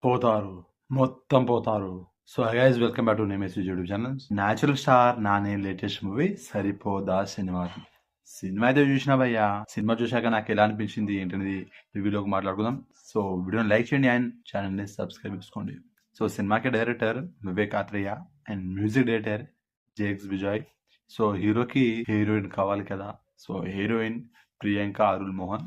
పోతారు. మొత్తం పోతారు. So guys welcome back to నేమేస్ YouTube channel. Natural star Nani latest movie Saripodhaa సినిమా. సినిమా అయితే చూసినా భయ్యా. సినిమా చూశాక నాకు ఎలా అనిపించింది ఏంటనేది రివ్యూలోకి మాట్లాడుకుందాం. సో వీడియోని లైక్ చేయండి అండ్ ఛానల్ని సబ్స్క్రైబ్ చేసుకోండి. సో సినిమాకి director Vivek Athreya and music director Jakes Vijay. So హీరోకి హీరోయిన్ కావాలి కదా. So heroine Priyanka Arul Mohan.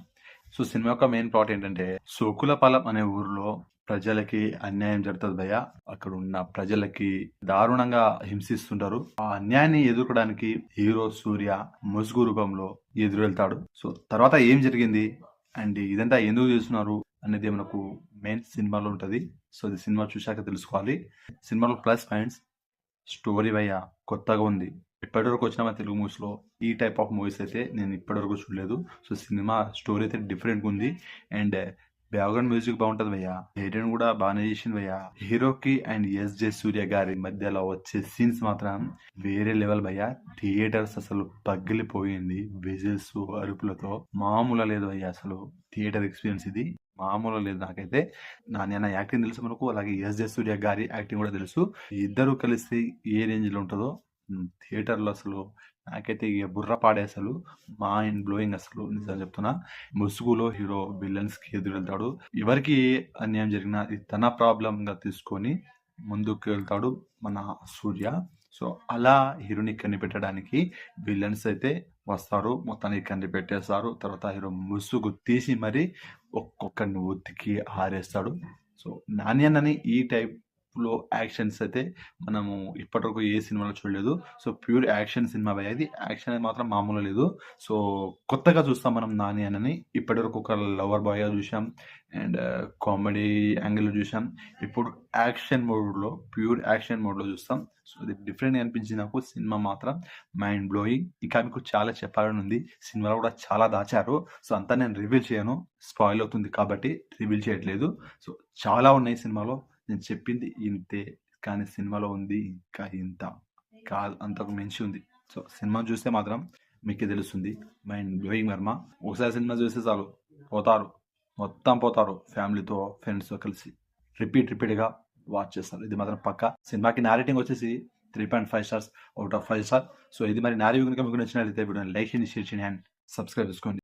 So cinema యొక్క మెయిన్ ప్లాట్ ఏంటంటే సోకులపాలెం అనే ఊర్లో ప్రజలకి అన్యాయం జరుగుతుంది భయ్య. అక్కడ ఉన్న ప్రజలకి దారుణంగా హింసిస్తుంటారు. ఆ అన్యాయాన్ని ఎదుర్కోవడానికి హీరో సూర్య ముసుగు రూపంలో ఎదురు వెళ్తాడు. సో తర్వాత ఏం జరిగింది అండ్ ఇదంతా ఎందుకు చేస్తున్నారు అనేది మనకు మెయిన్ సినిమాలో ఉంటది. సో ఇది సినిమా చూశాక తెలుసుకోవాలి. సినిమాలో ప్లస్ పాయింట్స్ స్టోరీ భయ్య కొత్తగా ఉంది. ఇప్పటివరకు వచ్చిన మన తెలుగు మూవీస్ లో ఈ టైప్ ఆఫ్ మూవీస్ అయితే నేను ఇప్పటివరకు చూడలేదు. సో సినిమా స్టోరీ అయితే డిఫరెంట్ ఉంది అండ్ బ్యాక్గ్రౌండ్ మ్యూజిక్ బాగుంటది భయ్య. హీరోయిన్ కూడా బాగానే చేసింది భయ్య. హీరోకి అండ్ ఎస్జే సూర్య గారి మధ్యలో వచ్చే సీన్స్ మాత్రం వేరే లెవెల్ భయ్య. థియేటర్స్ అసలు పగిలిపోయింది విజిల్స్ అరుపులతో. మామూలు లేదు భయ్య. అసలు థియేటర్ ఎక్స్పీరియన్స్ ఇది మామూలు లేదు. నాకైతే నాన్న యాక్టింగ్ తెలుసు మనకు, అలాగే ఎస్జే సూర్య గారి యాక్టింగ్ కూడా తెలుసు. ఇద్దరు కలిసి ఏ రేంజ్ లో ఉంటుందో థియేటర్లో అసలు నాకైతే ఇక బుర్ర పాడే. అసలు మైండ్ బ్లోయింగ్. అసలు నిజం చెప్తున్నా. ముసుగులో హీరో విలన్స్ కి ఎదురు వెళ్తాడు. ఎవరికి అన్యాయం జరిగినా ఇది తన ప్రాబ్లం గా తీసుకొని ముందుకు వెళ్తాడు మన సూర్య. సో అలా హీరోని కనిపెట్టడానికి విలన్స్ అయితే వస్తారు, మొత్తానికి కనిపెట్టేస్తారు. తర్వాత హీరో ముసుగు తీసి మరి ఒక్కొక్కరిని ఉతికి ఆరేస్తాడు. సో నాని అన్నని ఈ టైప్ లో యాక్షన్స్ అయితే మనము ఇప్పటివరకు ఏ సినిమాలో చూడలేదు. సో ప్యూర్ యాక్షన్ సినిమా ఇది. యాక్షన్ మాత్రం మామూలు లేదు. సో కొత్తగా చూస్తాం మనం నాని అని. ఇప్పటివరకు ఒక లవర్ బాయ్ చూసాం అండ్ కామెడీ యాంగిల్ చూసాం. ఇప్పుడు యాక్షన్ మోడ్ లో, ప్యూర్ యాక్షన్ మోడ్ లో చూస్తాం. సో ఇది డిఫరెంట్ అనిపించింది నాకు. సినిమా మాత్రం మైండ్ బ్లోయింగ్. ఇంకా మీకు చాలా చెప్పాలని ఉంది. సినిమాలో కూడా చాలా దాచారు. సో అంతా నేను రివీల్ చేయను, స్పాయిల్ అవుతుంది కాబట్టి రివీల్ చేయట్లేదు. సో చాలా ఉన్నాయి సినిమాలో. నేను చెప్పింది ఇంతే, కానీ సినిమాలో ఉంది ఇంకా ఇంత కాదు, అంతకు మించి ఉంది. సో సినిమా చూస్తే మాత్రం మీకే తెలుస్తుంది. Mind blowing Varma. ఒకసారి సినిమా చూస్తే చాలు పోతారు, మొత్తం పోతారు. ఫ్యామిలీతో ఫ్రెండ్స్తో కలిసి రిపీట్గా వాచ్ చేస్తారు. ఇది మాత్రం పక్కా. సినిమాకి నా రేటింగ్ వచ్చేసి 3.5 stars out of 5 star. So ఇది మరి నా రివ్యూ కనుక మీకు నచ్చినట్లయితే వీడియోని లైక్ చేయండి, షేర్ చేయండి అండ్ సబ్స్క్రైబ్ చేసుకోండి.